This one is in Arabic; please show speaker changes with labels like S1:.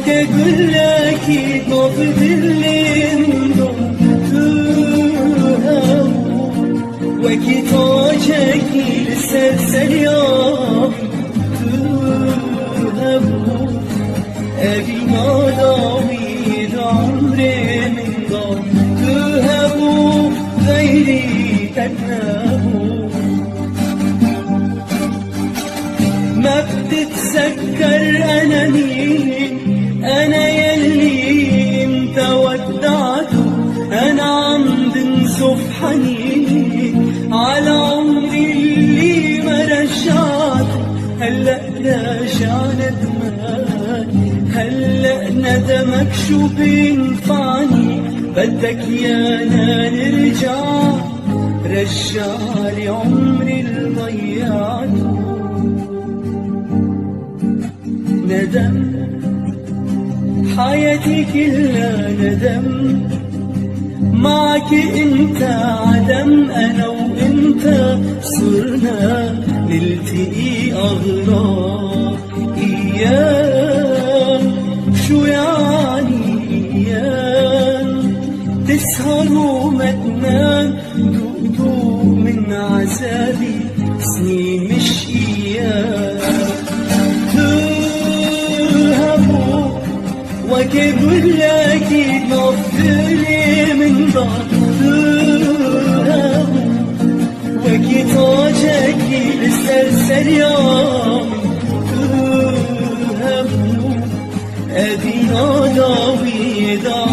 S1: اقول لك طفت اللي من ضمتها وكي توجهك للسلسل يوم تهبو أبي ما ضويد عمري من ضم تهبو غيري تنهبو ما بتتذكر أنا مين أنا يلي انت ودعته أنا عم بنزف حنين على عمري اللي ما رجعته هلأ راجع ندمان هلأ ندمك شو بينفعني بدك يانا نرجع رجعلي عمري اللي ضيعته ندم حياتي كلها ندم معك انت عدم انا وانت صرنا نلتقي اغراض ايام شو يعني ايام تسهر وما تنام دوق من عذابي سنين مش ايام وكي اقول لك نفذلي من ضغطها وكي توجهك للسلسل يوم تهبو أبي نادى ويدا